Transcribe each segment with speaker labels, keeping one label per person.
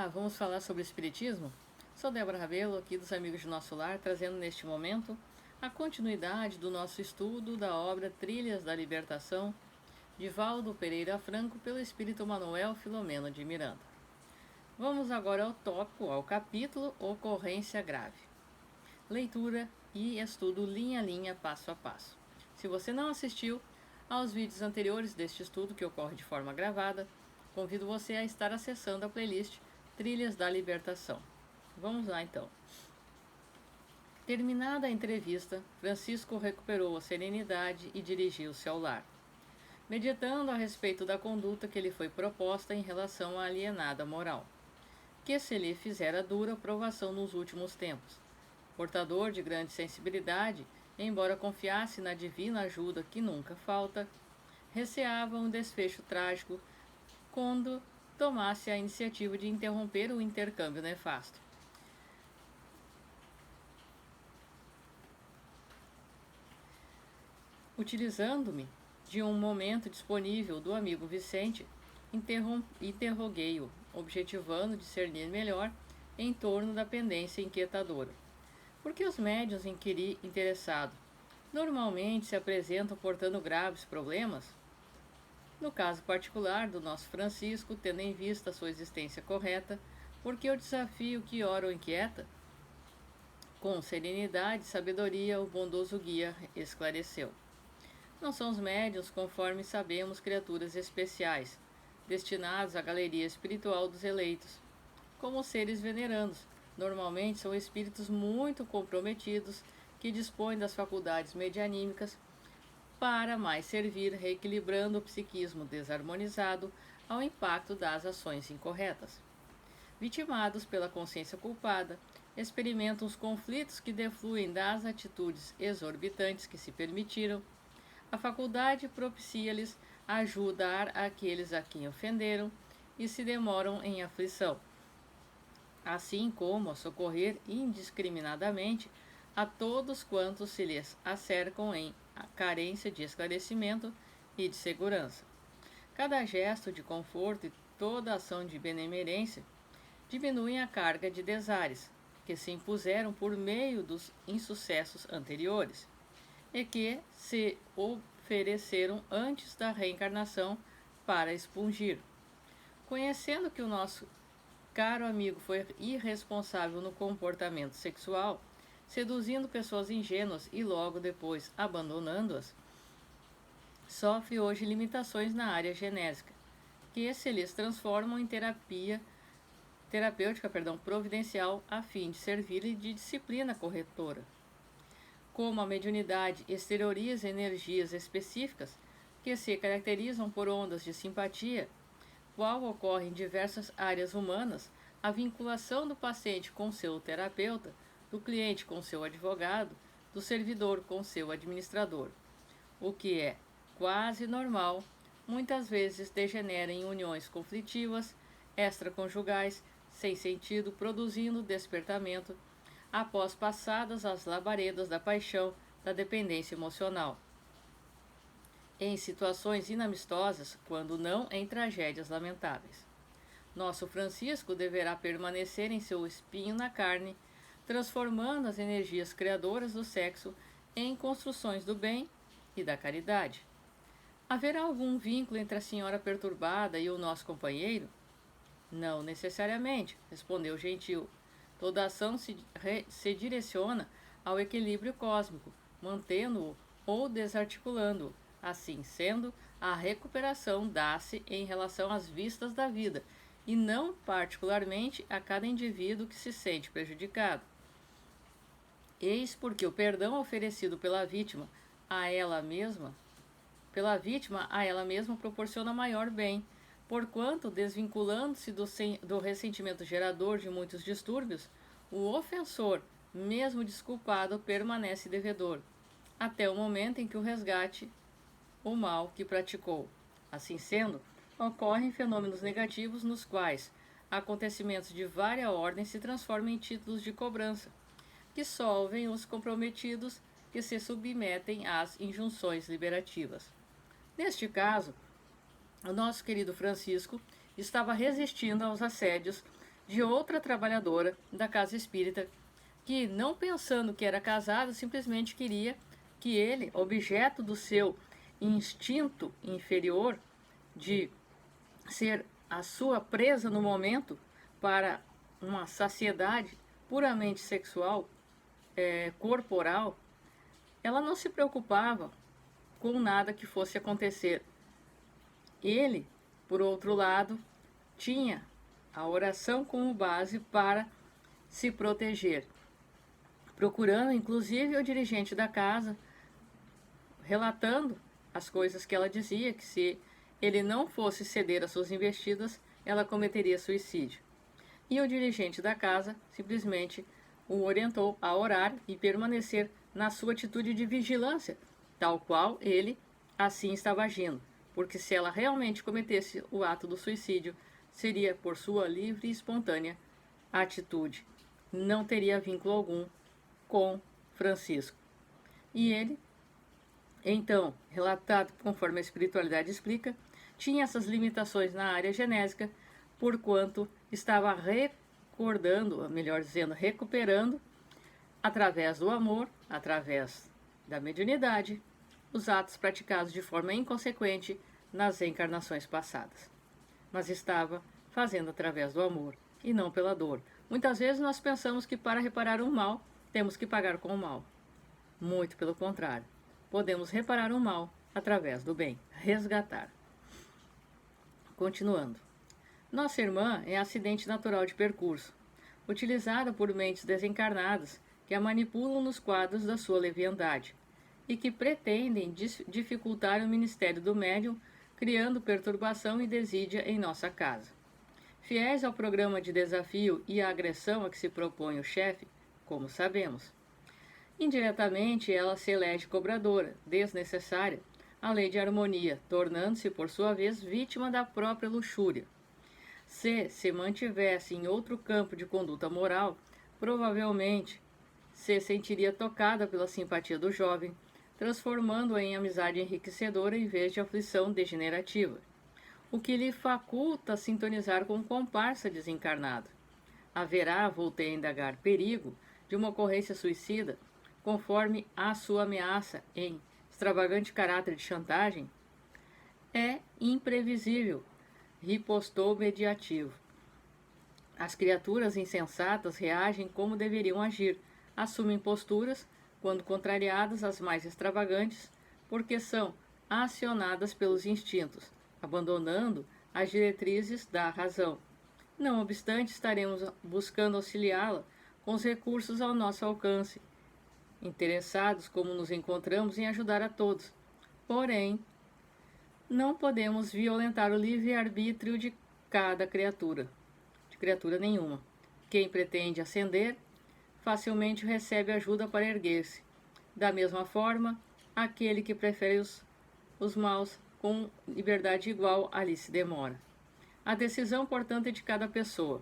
Speaker 1: Olá, vamos falar sobre Espiritismo? Sou Débora Rabelo, aqui dos Amigos de Nosso Lar, trazendo neste momento a continuidade do nosso estudo da obra Trilhas da Libertação, de Valdo Pereira Franco, pelo Espírito Manuel Filomeno de Miranda. Vamos agora ao tópico, ao capítulo Ocorrência Grave. Leitura e estudo linha a linha, passo a passo. Se você não assistiu aos vídeos anteriores deste estudo, que ocorre de forma gravada, convido você a estar acessando a playlist Trilhas da Libertação. Vamos lá então. Terminada a entrevista, Francisco recuperou a serenidade e dirigiu-se ao lar, meditando a respeito da conduta que lhe foi proposta em relação à alienada moral, que se lhe fizera dura provação nos últimos tempos. Portador de grande sensibilidade, embora confiasse na divina ajuda que nunca falta, receava um desfecho trágico quando tomasse a iniciativa de interromper o intercâmbio nefasto. Utilizando-me de um momento disponível do amigo Vicente, interroguei-o, objetivando discernir melhor em torno da pendência inquietadora. Por que os médiuns, inquiri interessado, normalmente se apresentam portando graves problemas? No caso particular do nosso Francisco, tendo em vista a sua existência correta, porque o desafio que ora o inquieta? Com serenidade e sabedoria, o bondoso guia esclareceu. Não são os médiuns, conforme sabemos, criaturas especiais, destinados à galeria espiritual dos eleitos. Como os seres venerandos, normalmente são espíritos muito comprometidos que dispõem das faculdades medianímicas para mais servir reequilibrando o psiquismo desarmonizado ao impacto das ações incorretas. Vitimados pela consciência culpada, experimentam os conflitos que defluem das atitudes exorbitantes que se permitiram. A faculdade propicia-lhes ajudar aqueles a quem ofenderam e se demoram em aflição, assim como a socorrer indiscriminadamente a todos quantos se lhes acercam em carência de esclarecimento e de segurança. Cada gesto de conforto e toda ação de benemerência diminuem a carga de desares que se impuseram por meio dos insucessos anteriores e que se ofereceram antes da reencarnação para expungir. Conhecendo que o nosso caro amigo foi irresponsável no comportamento sexual, seduzindo pessoas ingênuas e logo depois abandonando-as, sofre hoje limitações na área genésica, que se lhes transformam em terapêutica providencial a fim de servir-lhe de disciplina corretora. Como a mediunidade exterioriza energias específicas que se caracterizam por ondas de simpatia, qual ocorre em diversas áreas humanas, a vinculação do paciente com seu terapeuta, do cliente com seu advogado, do servidor com seu administrador, o que é quase normal, muitas vezes degenera em uniões conflitivas, extraconjugais, sem sentido, produzindo despertamento, após passadas as labaredas da paixão, da dependência emocional. Em situações inamistosas, quando não em tragédias lamentáveis. Nosso Francisco deverá permanecer em seu espinho na carne, transformando as energias criadoras do sexo em construções do bem e da caridade. Haverá algum vínculo entre a senhora perturbada e o nosso companheiro? Não necessariamente, respondeu Gentil. Toda ação se direciona ao equilíbrio cósmico, mantendo-o ou desarticulando-o. Assim sendo, a recuperação dá-se em relação às vistas da vida, e não particularmente a cada indivíduo que se sente prejudicado. Eis porque o perdão oferecido pela vítima a ela mesma proporciona maior bem, porquanto, desvinculando-se do ressentimento gerador de muitos distúrbios, o ofensor, mesmo desculpado, permanece devedor, até o momento em que o resgate o mal que praticou. Assim sendo, ocorrem fenômenos negativos nos quais acontecimentos de vária ordem se transformam em títulos de cobrança, que solvem os comprometidos que se submetem às injunções liberativas. Neste caso, o nosso querido Francisco estava resistindo aos assédios de outra trabalhadora da casa espírita que, não pensando que era casado, simplesmente queria que ele, objeto do seu instinto inferior de ser a sua presa no momento para uma saciedade puramente sexual, corporal, ela não se preocupava com nada que fosse acontecer. Ele, por outro lado, tinha a oração como base para se proteger, procurando inclusive o dirigente da casa, relatando as coisas que ela dizia, que se ele não fosse ceder às suas investidas, ela cometeria suicídio. E o dirigente da casa simplesmente o orientou a orar e permanecer na sua atitude de vigilância, tal qual ele assim estava agindo, porque se ela realmente cometesse o ato do suicídio, seria por sua livre e espontânea atitude. Não teria vínculo algum com Francisco. E ele, então, relatado conforme a espiritualidade explica, tinha essas limitações na área genésica, porquanto estava recordando, melhor dizendo, recuperando, através do amor, através da mediunidade, os atos praticados de forma inconsequente nas encarnações passadas. Mas estava fazendo através do amor e não pela dor. Muitas vezes nós pensamos que para reparar um mal, temos que pagar com o mal. Muito pelo contrário. Podemos reparar o mal através do bem, resgatar. Continuando. Nossa irmã é acidente natural de percurso, utilizada por mentes desencarnadas que a manipulam nos quadros da sua leviandade e que pretendem dificultar o ministério do médium, criando perturbação e desídia em nossa casa. Fiéis ao programa de desafio e à agressão a que se propõe o chefe, como sabemos. Indiretamente, ela se elege cobradora, desnecessária, a lei de harmonia, tornando-se, por sua vez, vítima da própria luxúria. Se mantivesse em outro campo de conduta moral, provavelmente se sentiria tocada pela simpatia do jovem, transformando-a em amizade enriquecedora em vez de aflição degenerativa, o que lhe faculta sintonizar com um comparsa desencarnado. Haverá, voltei a indagar, perigo de uma ocorrência suicida, conforme a sua ameaça em extravagante caráter de chantagem? É imprevisível, ripostou o mediativo. As criaturas insensatas reagem como deveriam agir, assumem posturas, quando contrariadas as mais extravagantes, porque são acionadas pelos instintos, abandonando as diretrizes da razão. Não obstante, estaremos buscando auxiliá-la com os recursos ao nosso alcance, interessados como nos encontramos em ajudar a todos. Porém, não podemos violentar o livre-arbítrio de cada criatura, de criatura nenhuma. Quem pretende ascender, facilmente recebe ajuda para erguer-se. Da mesma forma, aquele que prefere os maus com liberdade igual ali se demora. A decisão, portanto, é de cada pessoa,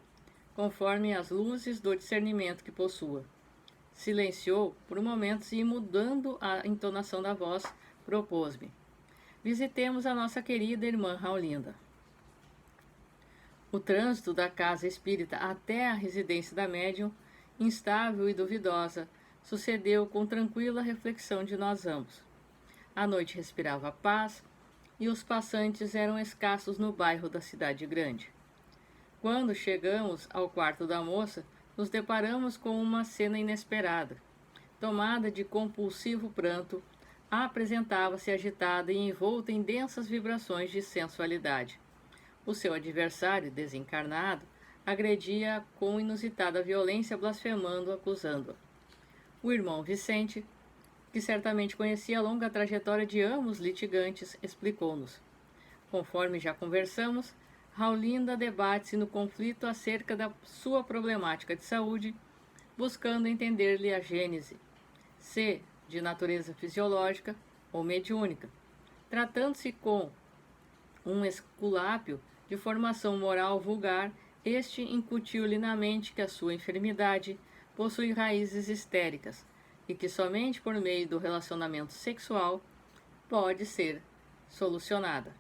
Speaker 1: conforme as luzes do discernimento que possua. Silenciou por momentos e, mudando a entonação da voz, propôs-me: visitemos a nossa querida irmã Raulinda. O trânsito da casa espírita até a residência da médium, instável e duvidosa, sucedeu com tranquila reflexão de nós ambos. A noite respirava paz e os passantes eram escassos no bairro da cidade grande. Quando chegamos ao quarto da moça, nos deparamos com uma cena inesperada. Tomada de compulsivo pranto, apresentava-se agitada e envolta em densas vibrações de sensualidade. O seu adversário, desencarnado, agredia-a com inusitada violência, blasfemando, acusando-a. O irmão Vicente, que certamente conhecia a longa trajetória de ambos litigantes, explicou-nos. Conforme já conversamos, Raulinda debate-se no conflito acerca da sua problemática de saúde, buscando entender-lhe a gênese, se de natureza fisiológica ou mediúnica. Tratando-se com um esculápio de formação moral vulgar, este incutiu-lhe na mente que a sua enfermidade possui raízes histéricas e que somente por meio do relacionamento sexual pode ser solucionada.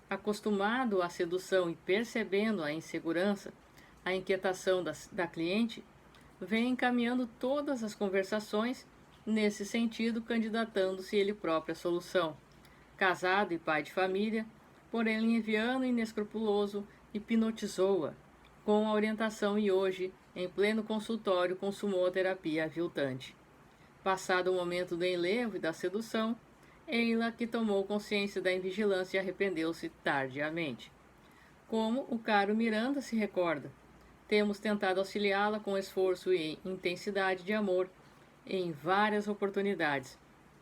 Speaker 1: Acostumado à sedução e percebendo a insegurança, a inquietação da cliente, vem encaminhando todas as conversações nesse sentido, candidatando-se ele próprio à solução. Casado e pai de família, porém leviano e inescrupuloso, hipnotizou-a com a orientação e hoje, em pleno consultório, consumou a terapia aviltante. Passado o momento do enlevo e da sedução, Eila, que tomou consciência da invigilância, arrependeu-se tardiamente. Como o caro Miranda se recorda, temos tentado auxiliá-la com esforço e intensidade de amor em várias oportunidades.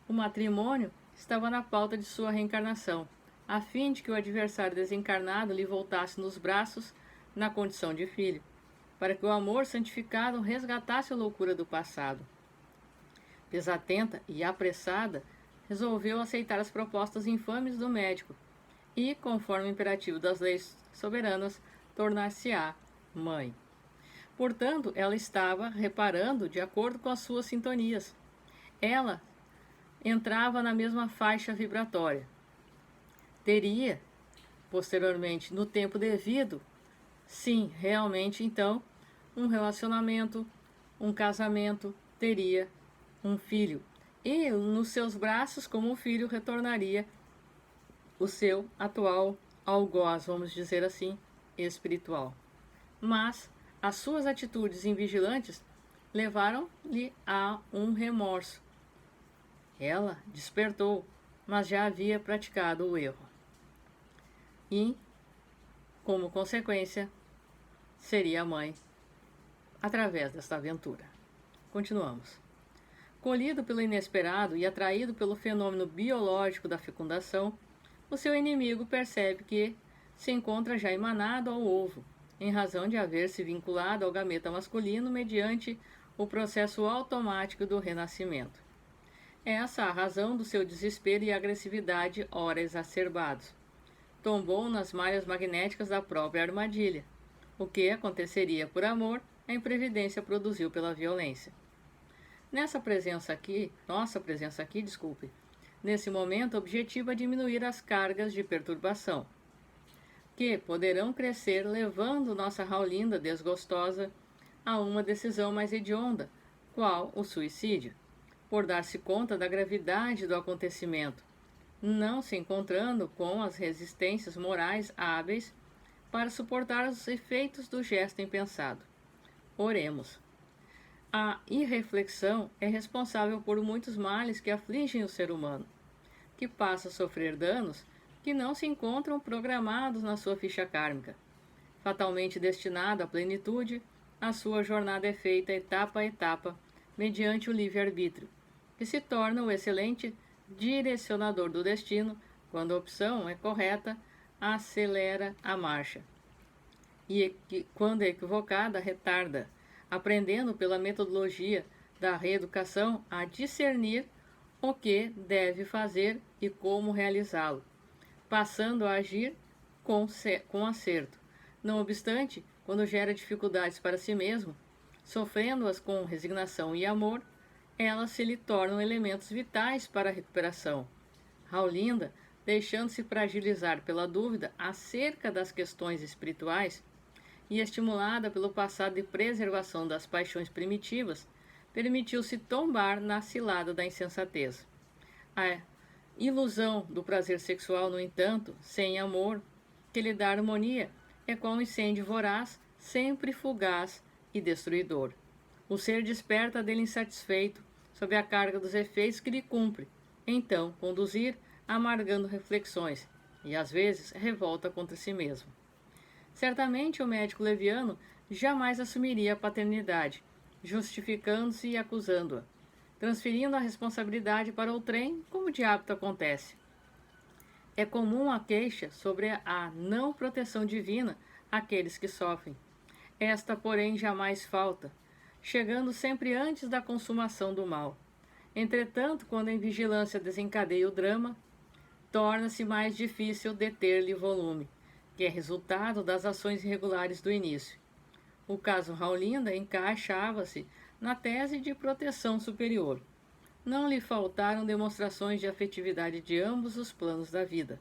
Speaker 1: O matrimônio estava na pauta de sua reencarnação, a fim de que o adversário desencarnado lhe voltasse nos braços na condição de filho, para que o amor santificado resgatasse a loucura do passado. Desatenta e apressada, resolveu aceitar as propostas infames do médico e, conforme o imperativo das leis soberanas, tornar-se-á mãe. Portanto, ela estava reparando de acordo com as suas sintonias. Ela entrava na mesma faixa vibratória. Teria, posteriormente, no tempo devido, sim, realmente, então, um relacionamento, um casamento, teria um filho. E nos seus braços, como um filho, retornaria o seu atual algoz, vamos dizer assim, espiritual. Mas as suas atitudes invigilantes levaram-lhe a um remorso. Ela despertou, mas já havia praticado o erro. E, como consequência, seria mãe através desta aventura. Continuamos. Colhido pelo inesperado e atraído pelo fenômeno biológico da fecundação, o seu inimigo percebe que se encontra já emanado ao ovo, em razão de haver se vinculado ao gameta masculino mediante o processo automático do renascimento. Essa a razão do seu desespero e agressividade ora exacerbados. Tombou nas malhas magnéticas da própria armadilha. O que aconteceria por amor, a imprevidência produziu pela violência. Nossa presença aqui, nesse momento, objetiva diminuir as cargas de perturbação, que poderão crescer levando nossa Raulinda desgostosa a uma decisão mais hedionda, qual o suicídio, por dar-se conta da gravidade do acontecimento, não se encontrando com as resistências morais hábeis para suportar os efeitos do gesto impensado. Oremos. A irreflexão é responsável por muitos males que afligem o ser humano, que passa a sofrer danos que não se encontram programados na sua ficha kármica. Fatalmente destinado à plenitude, a sua jornada é feita etapa a etapa, mediante o livre-arbítrio, que se torna o excelente direcionador do destino. Quando a opção é correta, acelera a marcha, e quando é equivocada, retarda, aprendendo pela metodologia da reeducação a discernir o que deve fazer e como realizá-lo, passando a agir com acerto. Não obstante, quando gera dificuldades para si mesmo, sofrendo-as com resignação e amor, elas se lhe tornam elementos vitais para a recuperação. Raulinda, deixando-se fragilizar pela dúvida acerca das questões espirituais e estimulada pelo passado de preservação das paixões primitivas, permitiu-se tombar na cilada da insensatez. A ilusão do prazer sexual, no entanto, sem amor, que lhe dá harmonia, é como um incêndio voraz, sempre fugaz e destruidor. O ser desperta dele insatisfeito, sob a carga dos efeitos que lhe cumpre, então conduzir, amargando reflexões, e às vezes revolta contra si mesmo. Certamente o médico leviano jamais assumiria a paternidade, justificando-se e acusando-a, transferindo a responsabilidade para o trem, como de hábito acontece. É comum a queixa sobre a não proteção divina àqueles que sofrem. Esta, porém, jamais falta, chegando sempre antes da consumação do mal. Entretanto, quando a invigilância desencadeia o drama, torna-se mais difícil deter-lhe volume, que é resultado das ações irregulares do início. O caso Raulinda encaixava-se na tese de proteção superior. Não lhe faltaram demonstrações de afetividade de ambos os planos da vida.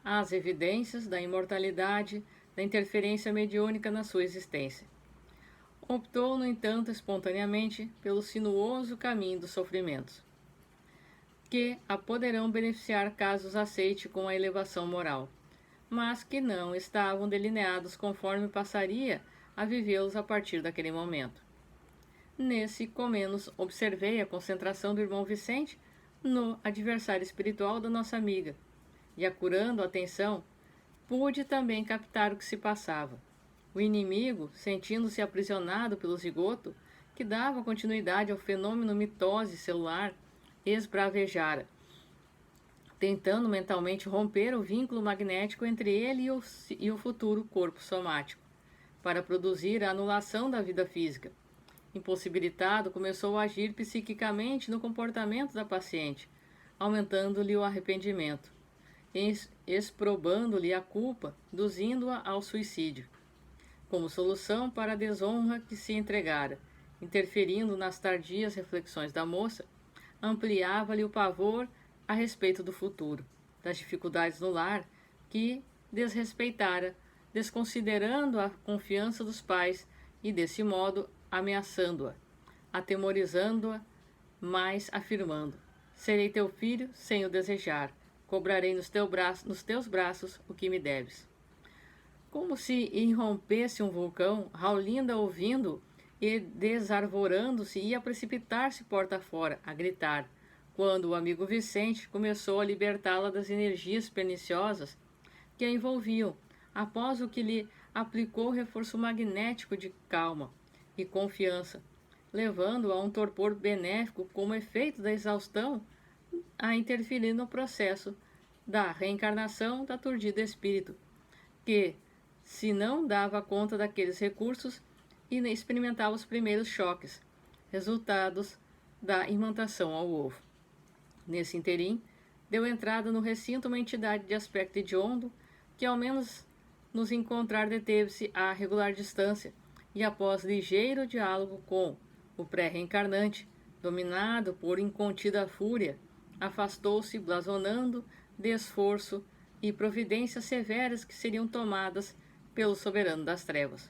Speaker 1: As evidências da imortalidade da interferência mediúnica na sua existência. Optou, no entanto, espontaneamente pelo sinuoso caminho dos sofrimentos, que a poderão beneficiar caso os aceite com a elevação moral, mas que não estavam delineados conforme passaria a vivê-los a partir daquele momento. Nesse comenos observei a concentração do irmão Vicente no adversário espiritual da nossa amiga, e acurando a atenção, pude também captar o que se passava. O inimigo, sentindo-se aprisionado pelo zigoto, que dava continuidade ao fenômeno mitose celular, esbravejara, tentando mentalmente romper o vínculo magnético entre ele e o futuro corpo somático, para produzir a anulação da vida física. Impossibilitado, começou a agir psiquicamente no comportamento da paciente, aumentando-lhe o arrependimento, exprobando-lhe a culpa, induzindo-a ao suicídio. Como solução para a desonra que se entregara, interferindo nas tardias reflexões da moça, ampliava-lhe o pavor a respeito do futuro, das dificuldades no lar que desrespeitara, desconsiderando a confiança dos pais e, desse modo, ameaçando-a, atemorizando-a, mas afirmando: serei teu filho sem o desejar, cobrarei nos teus braços o que me deves. Como se irrompesse um vulcão, Raulinda, ouvindo e desarvorando-se, ia precipitar-se porta fora, a gritar, quando o amigo Vicente começou a libertá-la das energias perniciosas que a envolviam, após o que lhe aplicou reforço magnético de calma e confiança, levando-a a um torpor benéfico como efeito da exaustão a interferir no processo da reencarnação da aturdida espírito, que, se não dava conta daqueles recursos e experimentava os primeiros choques, resultados da imantação ao ovo. Nesse interim, deu entrada no recinto uma entidade de aspecto hediondo, que ao menos nos encontrar deteve-se a regular distância, e após ligeiro diálogo com o pré-reencarnante, dominado por incontida fúria, afastou-se blasonando de esforço e providências severas que seriam tomadas pelo soberano das trevas.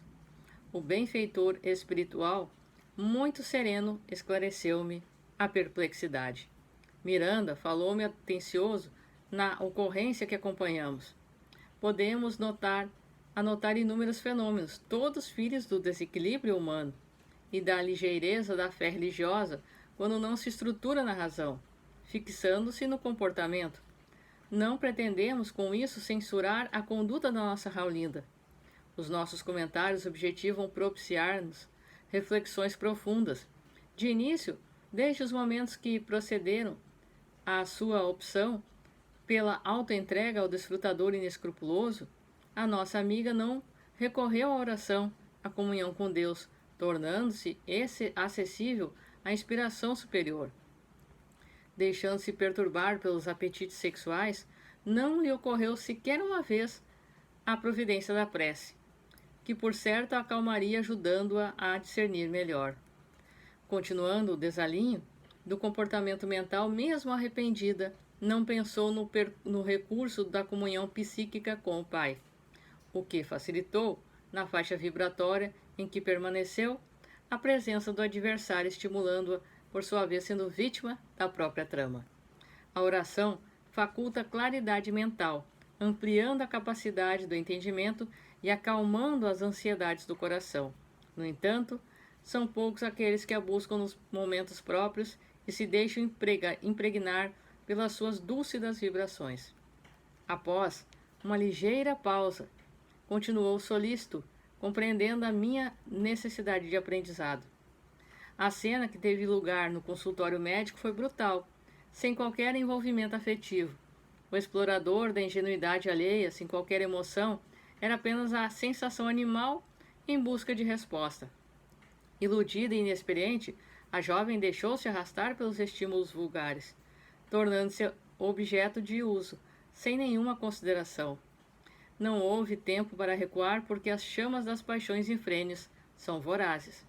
Speaker 1: O benfeitor espiritual, muito sereno, esclareceu-me a perplexidade. Miranda falou-me atencioso na ocorrência que acompanhamos. Podemos anotar inúmeros fenômenos, todos filhos do desequilíbrio humano e da ligeireza da fé religiosa quando não se estrutura na razão, fixando-se no comportamento. Não pretendemos com isso censurar a conduta da nossa Raulinda. Os nossos comentários objetivam propiciar-nos reflexões profundas. De início, desde os momentos que procederam à sua opção pela autoentrega ao desfrutador inescrupuloso, a nossa amiga não recorreu à oração, à comunhão com Deus, tornando-se acessível à inspiração superior. Deixando-se perturbar pelos apetites sexuais, não lhe ocorreu sequer uma vez a providência da prece, que por certo a acalmaria, ajudando-a a discernir melhor. Continuando o desalinho do comportamento mental, mesmo arrependida, não pensou no recurso da comunhão psíquica com o Pai, o que facilitou, na faixa vibratória em que permaneceu, a presença do adversário, estimulando-a, por sua vez sendo vítima da própria trama. A oração faculta claridade mental, ampliando a capacidade do entendimento e acalmando as ansiedades do coração. No entanto, são poucos aqueles que a buscam nos momentos próprios e se deixam impregnar pelas suas dúlcidas vibrações. Após uma ligeira pausa, continuou solícito, compreendendo a minha necessidade de aprendizado. A cena que teve lugar no consultório médico foi brutal, sem qualquer envolvimento afetivo. O explorador da ingenuidade alheia, sem qualquer emoção, era apenas a sensação animal em busca de resposta. Iludida e inexperiente, a jovem deixou-se arrastar pelos estímulos vulgares, tornando-se objeto de uso, sem nenhuma consideração. Não houve tempo para recuar, porque as chamas das paixões infrenes são vorazes.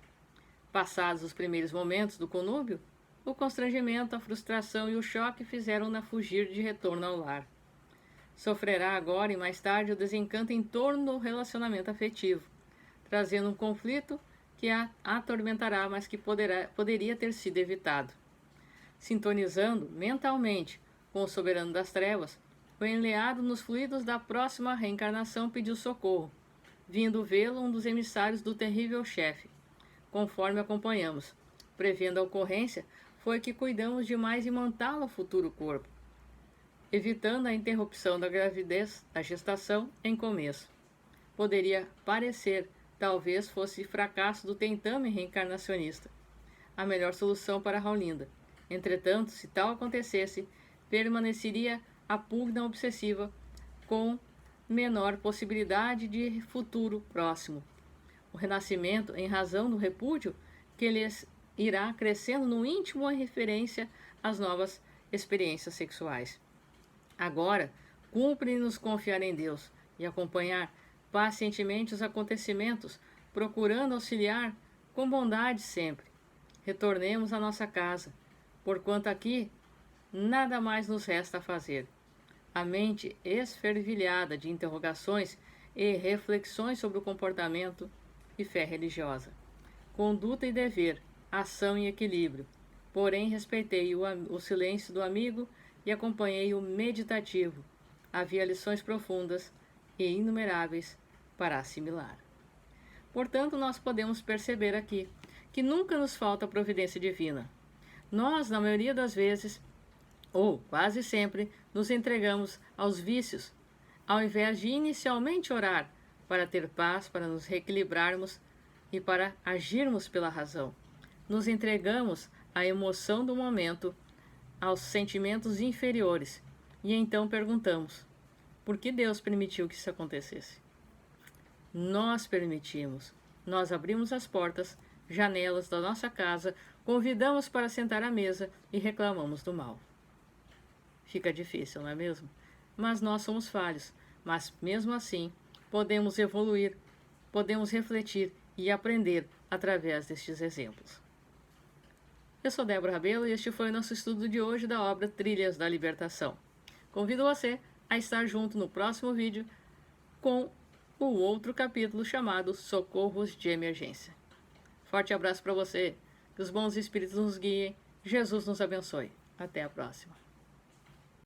Speaker 1: Passados os primeiros momentos do conúbio, o constrangimento, a frustração e o choque fizeram-na fugir de retorno ao lar. Sofrerá agora e mais tarde o desencanto em torno do relacionamento afetivo, trazendo um conflito que a atormentará, mas que poderia ter sido evitado. Sintonizando mentalmente com o soberano das trevas, o enleado nos fluidos da próxima reencarnação pediu socorro, vindo vê-lo um dos emissários do terrível chefe. Conforme acompanhamos, prevendo a ocorrência, foi que cuidamos demais imantá-lo ao futuro corpo, evitando a interrupção da gravidez, da gestação, em começo. Poderia parecer, talvez fosse fracasso do tentame reencarnacionista, a melhor solução para Raulinda. Entretanto, se tal acontecesse, permaneceria a pugna obsessiva com menor possibilidade de futuro próximo. O renascimento, em razão do repúdio que lhes irá crescendo no íntimo em referência às novas experiências sexuais. Agora, cumpre-nos confiar em Deus e acompanhar pacientemente os acontecimentos, procurando auxiliar com bondade sempre. Retornemos à nossa casa, porquanto aqui nada mais nos resta a fazer. A mente esfervilhada de interrogações e reflexões sobre o comportamento e fé religiosa. Conduta e dever, ação e equilíbrio. Porém, respeitei o silêncio do amigo e acompanhei o meditativo. Havia lições profundas e inumeráveis para assimilar. Portanto, nós podemos perceber aqui que nunca nos falta a providência divina. Nós, na maioria das vezes, ou quase sempre, nos entregamos aos vícios, ao invés de inicialmente orar para ter paz, para nos reequilibrarmos e para agirmos pela razão. Nos entregamos à emoção do momento, aos sentimentos inferiores, e então perguntamos: por que Deus permitiu que isso acontecesse? Nós permitimos, nós abrimos as portas, janelas da nossa casa, convidamos para sentar à mesa e reclamamos do mal. Fica difícil, não é mesmo? Mas nós somos falhos, mas mesmo assim podemos evoluir, podemos refletir e aprender através destes exemplos. Eu sou Débora Rabelo e este foi o nosso estudo de hoje da obra Trilhas da Libertação. Convido você a estar junto no próximo vídeo com o outro capítulo chamado Socorros de Emergência. Forte abraço para você, que os bons espíritos nos guiem, Jesus nos abençoe. Até a próxima.